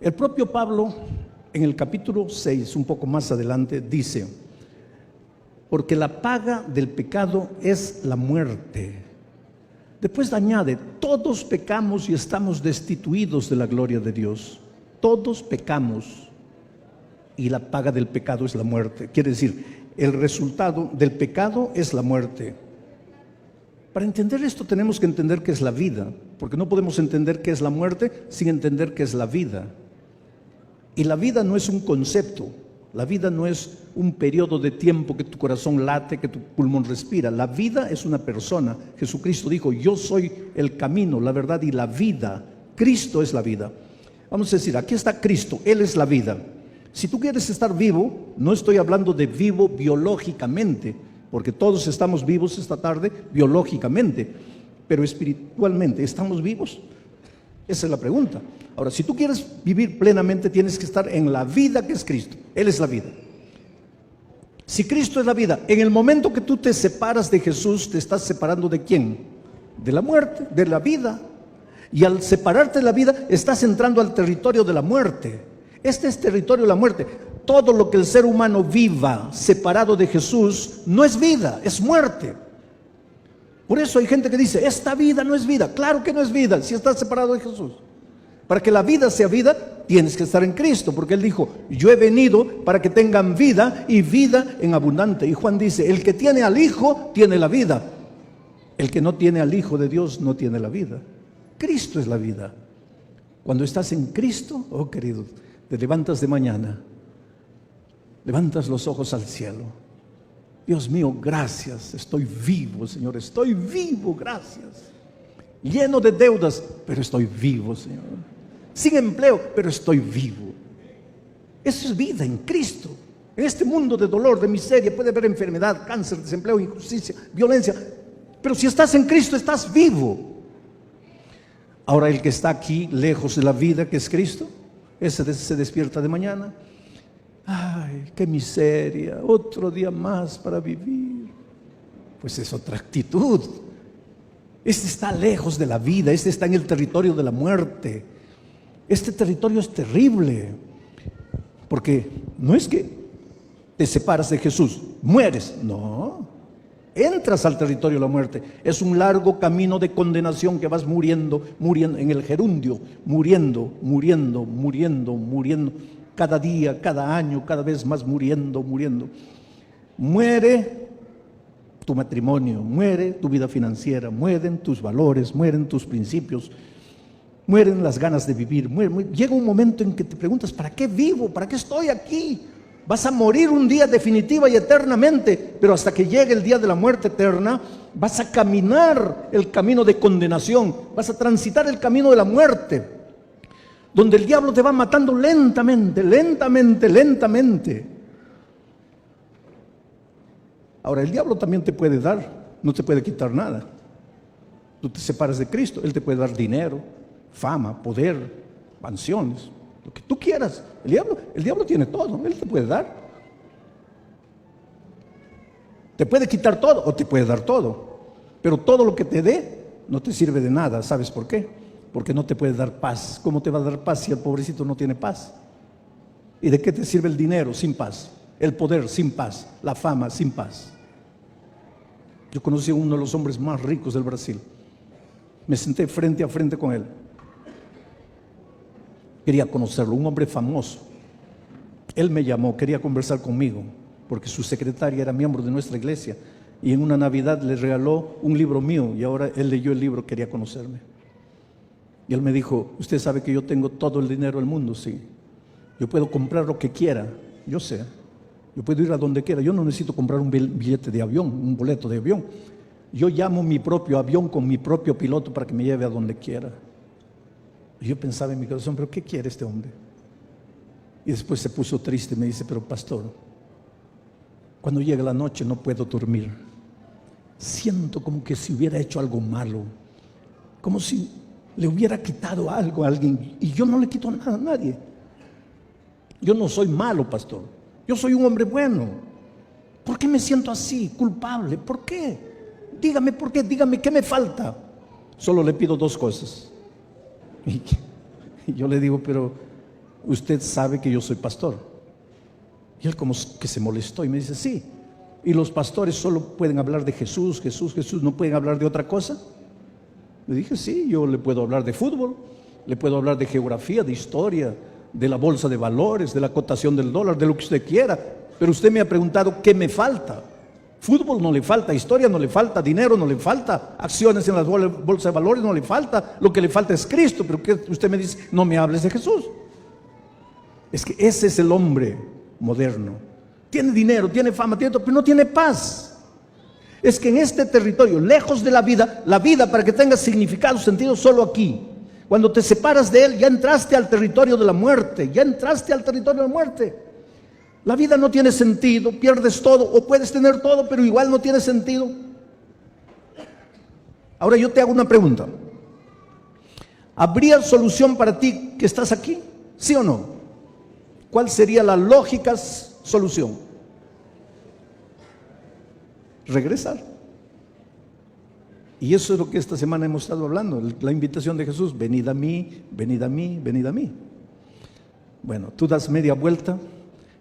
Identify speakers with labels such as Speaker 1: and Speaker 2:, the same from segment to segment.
Speaker 1: El propio Pablo, en el capítulo 6, un poco más adelante, dice: porque la paga del pecado es la muerte. Después añade: todos pecamos y estamos destituidos de la gloria de Dios. Todos pecamos y la paga del pecado es la muerte. Quiere decir, el resultado del pecado es la muerte. Para entender esto tenemos que entender qué es la vida, porque no podemos entender qué es la muerte sin entender qué es la vida. Y la vida no es un concepto, la vida no es un periodo de tiempo que tu corazón late, que tu pulmón respira. La vida es una persona. Jesucristo dijo: yo soy el camino, la verdad y la vida. Cristo es la vida. Vamos a decir, aquí está Cristo, Él es la vida. Si tú quieres estar vivo, no estoy hablando de vivo biológicamente, porque todos estamos vivos esta tarde biológicamente, pero espiritualmente, ¿estamos vivos? Esa es la pregunta. Ahora, si tú quieres vivir plenamente, tienes que estar en la vida que es Cristo. Él es la vida. Si Cristo es la vida, en el momento que tú te separas de Jesús, ¿te estás separando de quién? De la muerte, de la vida. Y al separarte de la vida, estás entrando al territorio de la muerte. Este es territorio de la muerte. Todo lo que el ser humano viva separado de Jesús no es vida, es muerte. Por eso hay gente que dice: esta vida no es vida. Claro que no es vida si estás separado de Jesús. Para que la vida sea vida, tienes que estar en Cristo, porque Él dijo: yo he venido para que tengan vida y vida en abundante. Y Juan dice: el que tiene al Hijo tiene la vida. El que no tiene al Hijo de Dios no tiene la vida. Cristo es la vida. Cuando estás en Cristo, oh querido, te levantas de mañana, levantas los ojos al cielo. Dios mío, gracias, estoy vivo, Señor, estoy vivo, gracias. Lleno de deudas, pero estoy vivo, Señor. Sin empleo, pero estoy vivo. Eso es vida en Cristo. En este mundo de dolor, de miseria, puede haber enfermedad, cáncer, desempleo, injusticia, violencia, pero si estás en Cristo, estás vivo. Ahora, el que está aquí, lejos de la vida que es Cristo, ese se despierta de mañana: ay, qué miseria, otro día más para vivir. Pues es otra actitud. Este está lejos de la vida, este está en el territorio de la muerte. Este territorio es terrible, porque no es que te separas de Jesús, mueres, no, entras al territorio de la muerte. Es un largo camino de condenación que vas muriendo, muriendo en el gerundio, muriendo, muriendo, muriendo, muriendo. Cada día, cada año, cada vez más muriendo, muriendo. Muere tu matrimonio, muere tu vida financiera, mueren tus valores, mueren tus principios, mueren las ganas de vivir. Llega un momento en que te preguntas: ¿para qué vivo? ¿Para qué estoy aquí? Vas a morir un día definitiva y eternamente, pero hasta que llegue el día de la muerte eterna, vas a caminar el camino de condenación, vas a transitar el camino de la muerte, donde el diablo te va matando lentamente, lentamente, lentamente. Ahora, el diablo también te puede dar, no te puede quitar nada. Tú te separas de Cristo, Él te puede dar dinero, fama, poder, mansiones, lo que tú quieras. El diablo tiene todo, Él te puede dar. Te puede quitar todo o te puede dar todo, pero todo lo que te dé no te sirve de nada. ¿Sabes por qué? Porque no te puede dar paz. ¿Cómo te va a dar paz si el pobrecito no tiene paz? ¿Y de qué te sirve el dinero sin paz? El poder sin paz, la fama sin paz. Yo conocí a uno de los hombres más ricos del Brasil. Me senté frente a frente con él. Quería conocerlo, un hombre famoso. Él me llamó, quería conversar conmigo, porque su secretaria era miembro de nuestra iglesia, y en una Navidad le regaló un libro mío, y ahora él leyó el libro, quería conocerme. Y él me dijo: usted sabe que yo tengo todo el dinero del mundo. Sí, yo puedo comprar lo que quiera, yo sé, yo puedo ir a donde quiera, yo no necesito comprar un billete de avión, un boleto de avión. Yo llamo mi propio avión con mi propio piloto para que me lleve a donde quiera. Y yo pensaba en mi corazón: ¿pero qué quiere este hombre? Y después se puso triste y me dice: pero pastor, cuando llega la noche no puedo dormir. Siento como que si hubiera hecho algo malo, como si le hubiera quitado algo a alguien, y yo no le quito nada a nadie. Yo no soy malo, pastor, yo soy un hombre bueno. ¿Por qué me siento así, culpable? ¿Por qué? Dígame por qué, dígame qué me falta. Solo le pido dos cosas. Y yo le digo: pero usted sabe que yo soy pastor. Y él como que se molestó y me dice, sí. ¿Y los pastores solo pueden hablar de Jesús, Jesús, Jesús? ¿No pueden hablar de otra cosa? Le dije, sí, yo le puedo hablar de fútbol, le puedo hablar de geografía, de historia, de la bolsa de valores, de la cotación del dólar, de lo que usted quiera. Pero usted me ha preguntado qué me falta. Fútbol no le falta, historia no le falta, dinero no le falta, acciones en las bolsas de valores no le falta. Lo que le falta es Cristo. Pero ¿qué? Usted me dice, no me hables de Jesús. Es que ese es el hombre moderno. Tiene dinero, tiene fama, tiene todo, pero no tiene paz. Es que en este territorio, lejos de la vida para que tenga significado, sentido, solo aquí. Cuando te separas de él, ya entraste al territorio de la muerte, ya entraste al territorio de la muerte. La vida no tiene sentido, pierdes todo, o puedes tener todo, pero igual no tiene sentido. Ahora yo te hago una pregunta. ¿Habría solución para ti que estás aquí? ¿Sí o no? ¿Cuál sería la lógica solución? Regresar. Y eso es lo que esta semana hemos estado hablando, la invitación de Jesús, venid a mí, venid a mí, venid a mí. Bueno, tú das media vuelta,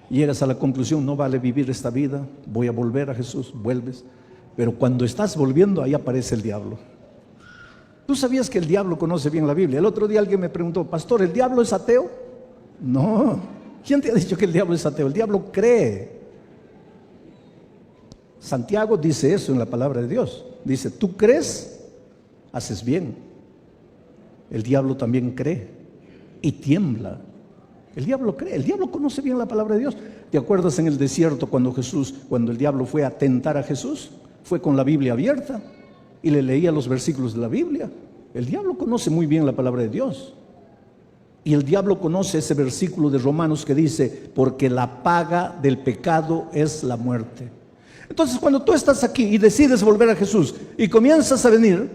Speaker 1: llegas a la conclusión, no vale vivir esta vida, voy a volver a Jesús, vuelves. Pero cuando estás volviendo, ahí aparece el diablo. ¿Tú sabías que el diablo conoce bien la Biblia? El otro día alguien me preguntó, pastor, ¿el diablo es ateo? No. ¿Quién te ha dicho que el diablo es ateo? El diablo cree. Santiago dice eso en la palabra de Dios. Dice, tú crees, haces bien. El diablo también cree y tiembla. El diablo cree, el diablo conoce bien la palabra de Dios. ¿Te acuerdas en el desierto cuando el diablo fue a tentar a Jesús? Fue con la Biblia abierta y le leía los versículos de la Biblia. El diablo conoce muy bien la palabra de Dios. Y el diablo conoce ese versículo de Romanos que dice, porque la paga del pecado es la muerte. Entonces cuando tú estás aquí y decides volver a Jesús y comienzas a venir,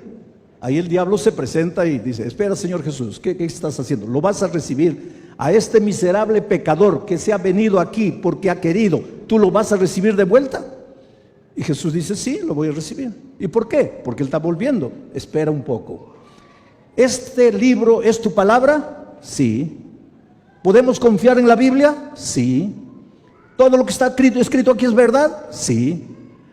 Speaker 1: ahí el diablo se presenta y dice, espera Señor Jesús, ¿qué estás haciendo? ¿Lo vas a recibir? A este miserable pecador que se ha venido aquí porque ha querido, ¿tú lo vas a recibir de vuelta? Y Jesús dice, sí, lo voy a recibir. ¿Y por qué? Porque él está volviendo. Espera un poco. ¿Este libro es tu palabra? Sí. ¿Podemos confiar en la Biblia? Sí. ¿Todo lo que está escrito aquí es verdad? Sí.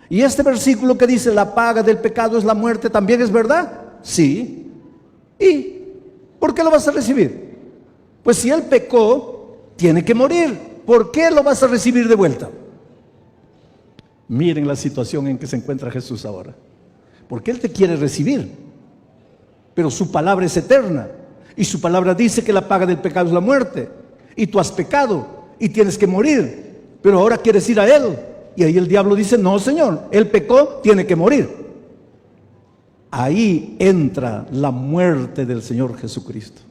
Speaker 1: ¿Y este versículo que dice la paga del pecado es la muerte también es verdad? Sí. ¿Y por qué lo vas a recibir? Pues si él pecó, tiene que morir. ¿Por qué lo vas a recibir de vuelta? Miren la situación en que se encuentra Jesús ahora. Porque él te quiere recibir, pero su palabra es eterna. Y su palabra dice que la paga del pecado es la muerte. Y tú has pecado y tienes que morir. Pero ahora quieres ir a él. Y ahí el diablo dice, no Señor, él pecó, tiene que morir. Ahí entra la muerte del Señor Jesucristo.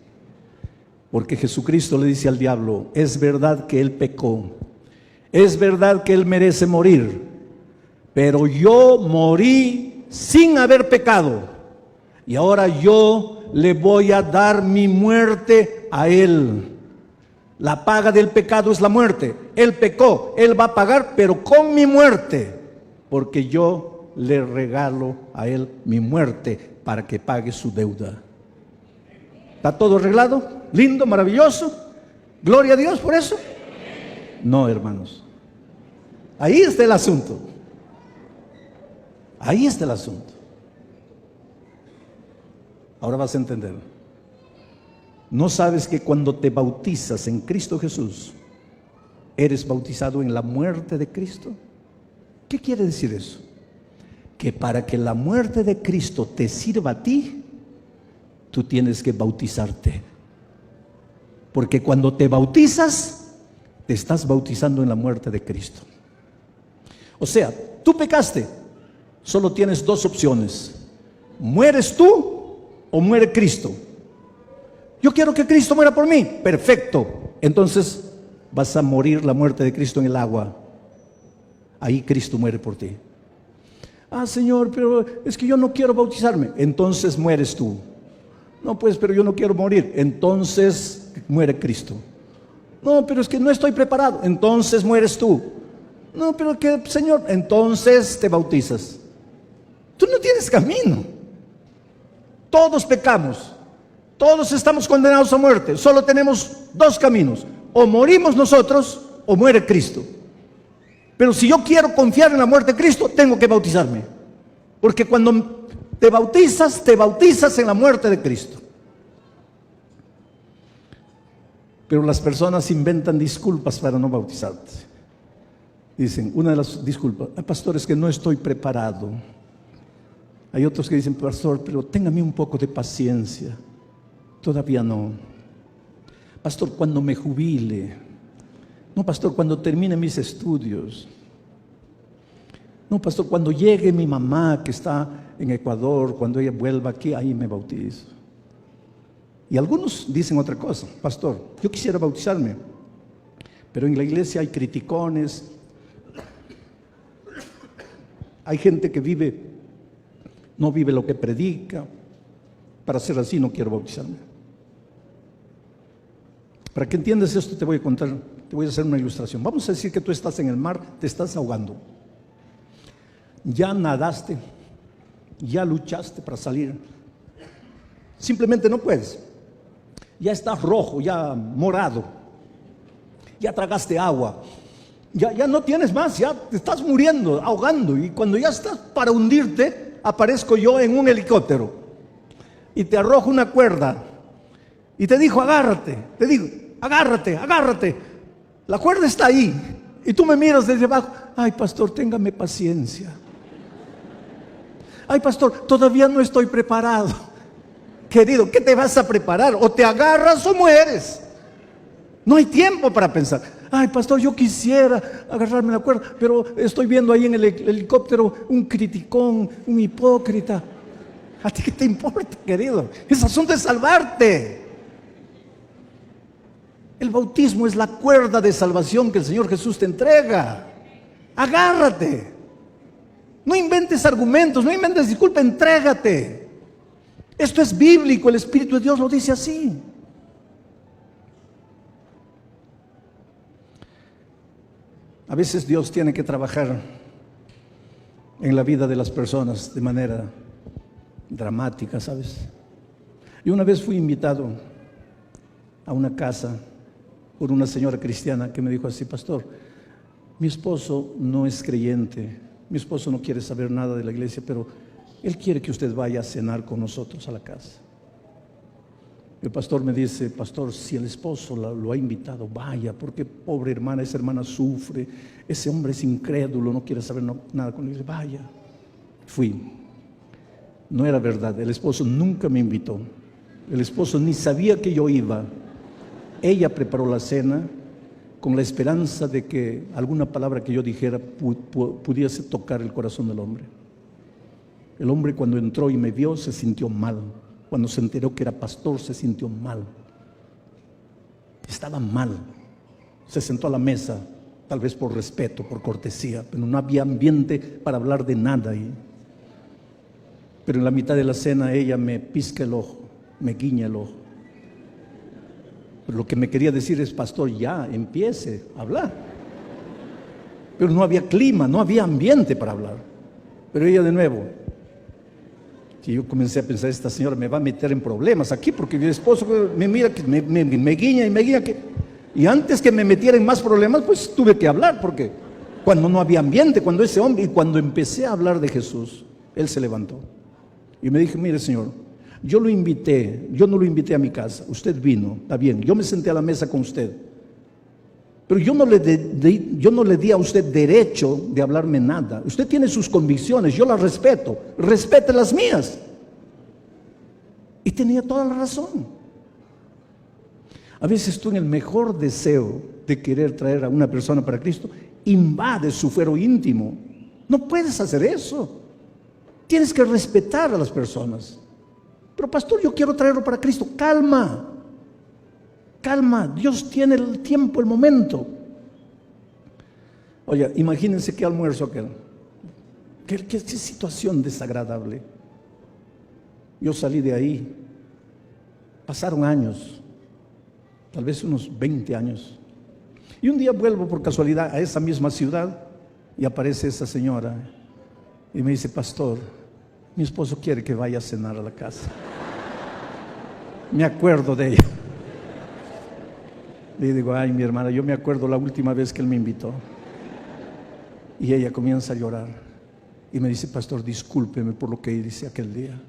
Speaker 1: Porque Jesucristo le dice al diablo, es verdad que él pecó, es verdad que él merece morir, pero yo morí sin haber pecado. Y ahora yo le voy a dar mi muerte a él. La paga del pecado es la muerte. Él pecó, él va a pagar, pero con mi muerte, porque yo le regalo a él mi muerte para que pague su deuda. ¿Está todo arreglado? Lindo, maravilloso. Gloria a Dios por eso. No, hermanos. Ahí está el asunto. Ahí está el asunto. Ahora vas a entenderlo. ¿No sabes que cuando te bautizas en Cristo Jesús, eres bautizado en la muerte de Cristo? ¿Qué quiere decir eso? Que para que la muerte de Cristo te sirva a ti, tú tienes que bautizarte. Porque cuando te bautizas, te estás bautizando en la muerte de Cristo. O sea, tú pecaste, solo tienes dos opciones: ¿mueres tú o muere Cristo? Yo quiero que Cristo muera por mí. Perfecto. Entonces vas a morir la muerte de Cristo en el agua. Ahí Cristo muere por ti. Ah, Señor, pero es que yo no quiero bautizarme. Entonces mueres tú. No, pues, pero yo no quiero morir. Entonces muere Cristo. No, pero es que no estoy preparado. Entonces mueres tú. No, pero que, Señor, entonces te bautizas. Tú no tienes camino. Todos pecamos. Todos estamos condenados a muerte. Solo tenemos dos caminos. O morimos nosotros o muere Cristo. Pero si yo quiero confiar en la muerte de Cristo, tengo que bautizarme. Porque cuando te bautizas en la muerte de Cristo. Pero las personas inventan disculpas para no bautizarte. Dicen, una de las disculpas, pastor, es que no estoy preparado. Hay otros que dicen, pastor, pero téngame un poco de paciencia. Todavía no. Pastor, cuando me jubile. No, pastor, cuando termine mis estudios. No, pastor, cuando llegue mi mamá que está en Ecuador, cuando ella vuelva aquí, ahí me bautizo. Y algunos dicen otra cosa, pastor, yo quisiera bautizarme, pero en la iglesia hay criticones, hay gente que no vive lo que predica. Para ser así no quiero bautizarme. Para que entiendas esto te voy a contar, te voy a hacer una ilustración. Vamos a decir que tú estás en el mar, te estás ahogando. Ya nadaste, ya luchaste para salir. Simplemente no puedes. Ya estás rojo, ya morado. Ya tragaste agua. Ya no tienes más, ya te estás muriendo, ahogando. Y cuando ya estás para hundirte, aparezco yo en un helicóptero. Y te arrojo una cuerda. Y te digo, agárrate. Te digo, agárrate. La cuerda está ahí. Y tú me miras desde abajo. Ay, pastor, téngame paciencia. Ay, pastor, todavía no estoy preparado. Querido, ¿qué te vas a preparar? O te agarras o mueres. No hay tiempo para pensar. Ay, pastor, yo quisiera agarrarme la cuerda, pero estoy viendo ahí en el helicóptero un criticón, un hipócrita. ¿A ti qué te importa, querido? Es asunto de salvarte. El bautismo es la cuerda de salvación que el Señor Jesús te entrega. Agárrate. No inventes argumentos, no inventes disculpas, entrégate. Esto es bíblico, el Espíritu de Dios lo dice así. A veces Dios tiene que trabajar en la vida de las personas de manera dramática, ¿sabes? Yo una vez fui invitado a una casa por una señora cristiana que me dijo así, pastor, mi esposo no es creyente, mi esposo no quiere saber nada de la iglesia, pero él quiere que usted vaya a cenar con nosotros a la casa. El pastor me dice, pastor, si el esposo lo ha invitado, vaya, porque pobre hermana, esa hermana sufre, ese hombre es incrédulo, no quiere saber nada con él. Vaya. Fui. No era verdad, el esposo nunca me invitó. El esposo ni sabía que yo iba. Ella preparó la cena con la esperanza de que alguna palabra que yo dijera pudiese tocar el corazón del hombre. El hombre cuando entró y me vio se sintió mal. Cuando se enteró que era pastor se sintió mal. Estaba mal. Se sentó a la mesa, tal vez por respeto, por cortesía, pero no había ambiente para hablar de nada ahí. Pero en la mitad de la cena ella me pisca el ojo, me guiña el ojo. Pero lo que me quería decir es, pastor, ya empiece a hablar. Pero no había clima, no había ambiente para hablar. Pero ella de nuevo. Y yo comencé a pensar, esta señora me va a meter en problemas aquí, porque mi esposo me mira, me guiña y me guiña. Y antes que me metiera en más problemas, pues tuve que hablar, porque cuando no había ambiente, cuando ese hombre, y cuando empecé a hablar de Jesús, él se levantó. Y me dije, mire señor, yo no lo invité a mi casa, usted vino, está bien, yo me senté a la mesa con usted. Pero yo no le di a usted derecho de hablarme nada. Usted tiene sus convicciones, yo las respeto. Respete las mías. Y tenía toda la razón. A veces tú en el mejor deseo de querer traer a una persona para Cristo, invades su fuero íntimo. No puedes hacer eso. Tienes que respetar a las personas. Pero pastor, yo quiero traerlo para Cristo. Calma. Calma, Dios tiene el tiempo, el momento. Oye, imagínense qué almuerzo aquel. Qué situación desagradable. Yo salí de ahí. Pasaron años, tal vez unos 20 años. Y un día vuelvo por casualidad a esa misma ciudad y aparece esa señora y me dice, pastor, mi esposo quiere que vaya a cenar a la casa. Me acuerdo de ella. Le digo, ay, mi hermana, yo me acuerdo la última vez que él me invitó. Y ella comienza a llorar. Y me dice, pastor, discúlpeme por lo que hice aquel día.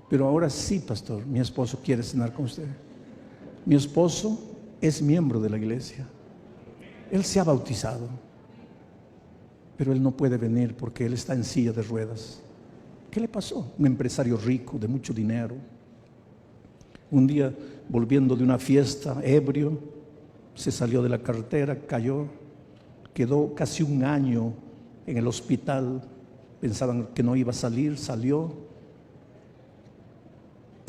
Speaker 1: Pero ahora sí, pastor, mi esposo quiere cenar con usted. Mi esposo es miembro de la iglesia. Él se ha bautizado. Pero él no puede venir porque él está en silla de ruedas. ¿Qué le pasó? Un empresario rico, de mucho dinero. Un día, volviendo de una fiesta, ebrio, se salió de la carretera, cayó, quedó casi un año en el hospital. Pensaban que no iba a salir, salió,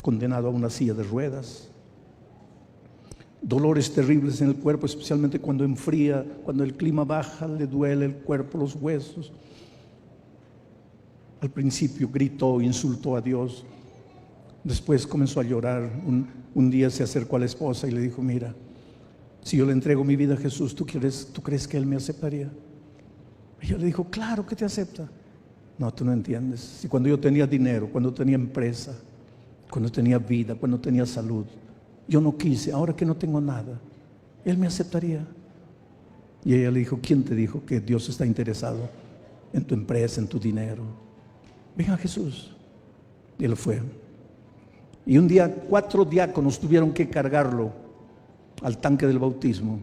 Speaker 1: condenado a una silla de ruedas. Dolores terribles en el cuerpo, especialmente cuando enfría, cuando el clima baja, le duele el cuerpo, los huesos. Al principio gritó, insultó a Dios. Después comenzó a llorar. Un día se acercó a la esposa y le dijo, mira, si yo le entrego mi vida a Jesús, ¿tú crees que Él me aceptaría? Ella le dijo, claro que te acepta. No, tú no entiendes. Si cuando yo tenía dinero, cuando tenía empresa, cuando tenía vida, cuando tenía salud, yo no quise, ahora que no tengo nada, Él me aceptaría. Y ella le dijo, ¿quién te dijo que Dios está interesado en tu empresa, en tu dinero? Ven a Jesús. Y él fue. Y un día 4 diáconos tuvieron que cargarlo al tanque del bautismo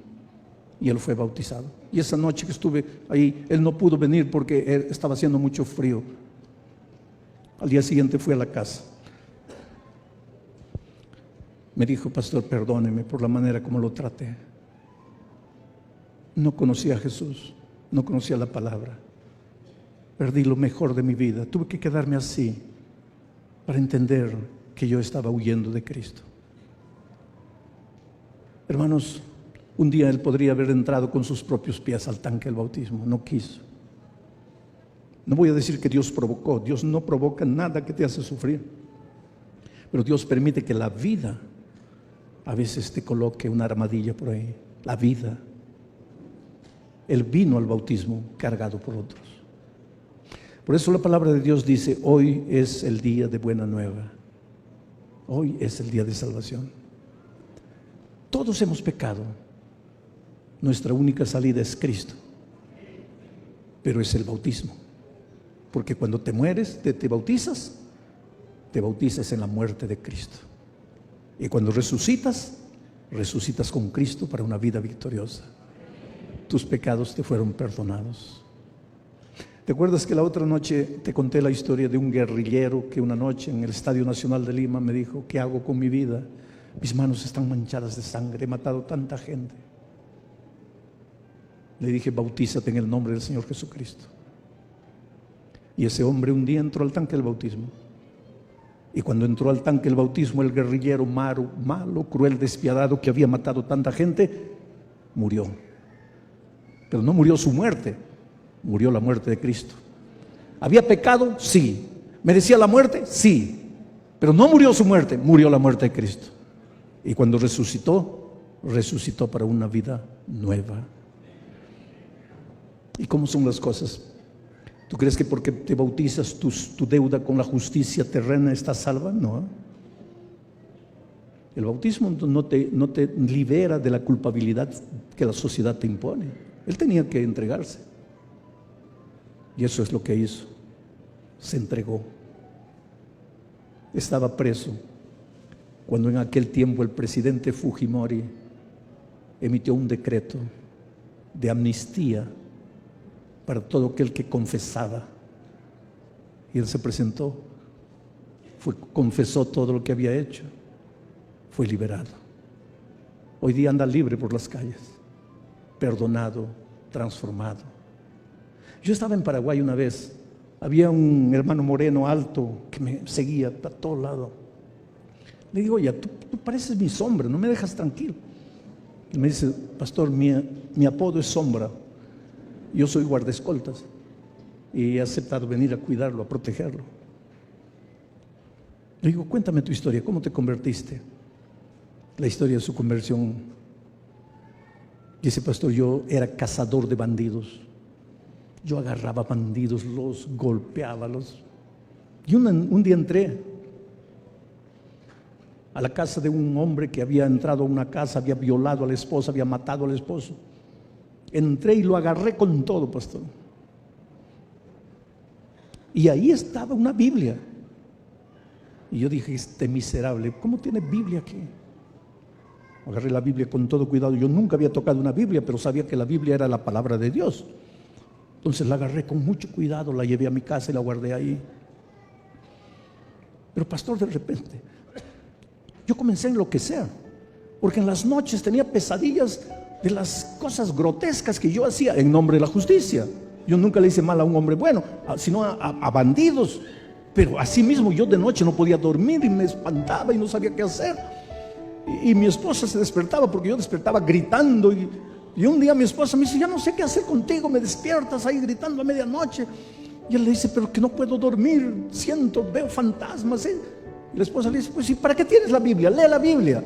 Speaker 1: y él fue bautizado. Y esa noche que estuve ahí, él no pudo venir porque estaba haciendo mucho frío. Al día siguiente fui a la casa. Me dijo, pastor, perdóneme por la manera como lo traté. No conocía a Jesús, no conocía la palabra. Perdí lo mejor de mi vida. Tuve que quedarme así para entender que yo estaba huyendo de Cristo. Hermanos, un día él podría haber entrado con sus propios pies al tanque del bautismo, no quiso. No voy a decir que Dios provocó, Dios no provoca nada que te hace sufrir, pero Dios permite que la vida a veces te coloque una armadilla por ahí, la vida. Él vino al bautismo cargado por otros. Por eso la palabra de Dios dice, hoy es el día de buena nueva. Hoy es el día de salvación. Todos hemos pecado. Nuestra única salida es Cristo. Pero es el bautismo. Porque cuando te mueres, te bautizas en la muerte de Cristo. Y cuando resucitas, resucitas con Cristo para una vida victoriosa. Tus pecados te fueron perdonados. ¿Te acuerdas que la otra noche te conté la historia de un guerrillero que una noche en el Estadio Nacional de Lima me dijo, ¿qué hago con mi vida? Mis manos están manchadas de sangre, he matado tanta gente. Le dije, bautízate en el nombre del Señor Jesucristo. Y ese hombre un día entró al tanque del bautismo. Y cuando entró al tanque del bautismo, el guerrillero malo, cruel, despiadado, que había matado tanta gente, murió. Pero no murió su muerte, murió la muerte de Cristo. ¿Había pecado? Sí. ¿Merecía la muerte? Sí. Pero no murió su muerte, murió la muerte de Cristo. Y cuando resucitó, resucitó para una vida nueva. ¿Y cómo son las cosas? ¿Tú crees que porque te bautizas tu deuda con la justicia terrena está salva? No. El bautismo no te libera de la culpabilidad que la sociedad te impone. Él tenía que entregarse. Y eso es lo que hizo. Se entregó. Estaba preso cuando en aquel tiempo el presidente Fujimori emitió un decreto de amnistía para todo aquel que confesaba. Y él se presentó, confesó todo lo que había hecho, fue liberado. Hoy día anda libre por las calles, perdonado, transformado. Yo estaba en Paraguay una vez, había un hermano moreno alto que me seguía para todo lado. Le digo, oye, tú pareces mi sombra, no me dejas tranquilo. Y me dice, pastor, mi apodo es Sombra. Yo soy guardaescoltas y he aceptado venir a cuidarlo, a protegerlo. Le digo, cuéntame tu historia, ¿cómo te convertiste? La historia de su conversión. Dice, pastor, yo era cazador de bandidos. Yo agarraba bandidos, los golpeaba, y un día entré a la casa de un hombre que había entrado a una casa, había violado a la esposa, había matado al esposo. Entré y lo agarré con todo, pastor. Y ahí estaba una Biblia. Y yo dije, este miserable, ¿cómo tiene Biblia aquí? Agarré la Biblia con todo cuidado. Yo nunca había tocado una Biblia, pero sabía que la Biblia era la palabra de Dios. Entonces la agarré con mucho cuidado, la llevé a mi casa y la guardé ahí. Pero pastor, de repente yo comencé a enloquecer, porque en las noches tenía pesadillas de las cosas grotescas que yo hacía en nombre de la justicia. Yo nunca le hice mal a un hombre bueno, sino a bandidos. Pero así mismo yo de noche no podía dormir y me espantaba y no sabía qué hacer. Y mi esposa se despertaba porque yo despertaba gritando. Y un día mi esposa me dice, ya no sé qué hacer contigo, me despiertas ahí gritando a medianoche. Y él le dice, pero que no puedo dormir, veo fantasmas. Y la esposa le dice, pues ¿y para qué tienes la Biblia? Lee la Biblia.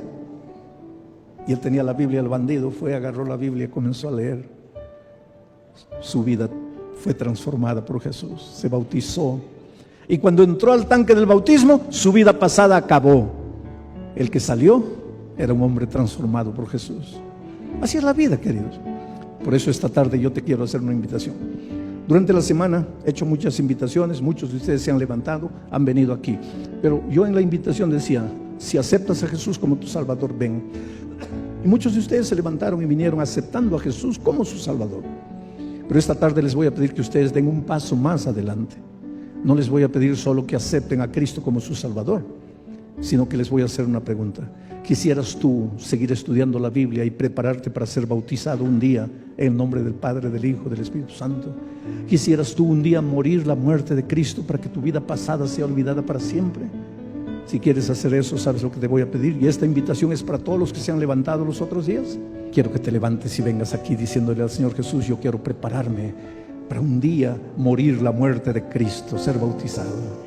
Speaker 1: Y él tenía la Biblia, el bandido agarró la Biblia y comenzó a leer. Su vida fue transformada por Jesús, se bautizó. Y cuando entró al tanque del bautismo, su vida pasada acabó. El que salió era un hombre transformado por Jesús. Así es la vida, queridos. Por eso esta tarde yo te quiero hacer una invitación. Durante la semana he hecho muchas invitaciones, muchos de ustedes se han levantado, han venido aquí. Pero yo en la invitación decía, si aceptas a Jesús como tu Salvador, ven. Y muchos de ustedes se levantaron y vinieron aceptando a Jesús como su Salvador. Pero esta tarde les voy a pedir que ustedes den un paso más adelante. No les voy a pedir solo que acepten a Cristo como su Salvador, sino que les voy a hacer una pregunta. ¿Quisieras tú seguir estudiando la Biblia y prepararte para ser bautizado un día en el nombre del Padre, del Hijo, del Espíritu Santo? ¿Quisieras tú un día morir la muerte de Cristo para que tu vida pasada sea olvidada para siempre? Si quieres hacer eso, sabes lo que te voy a pedir. Y esta invitación es para todos los que se han levantado los otros días. Quiero que te levantes y vengas aquí diciéndole al Señor Jesús, yo quiero prepararme para un día morir la muerte de Cristo, ser bautizado.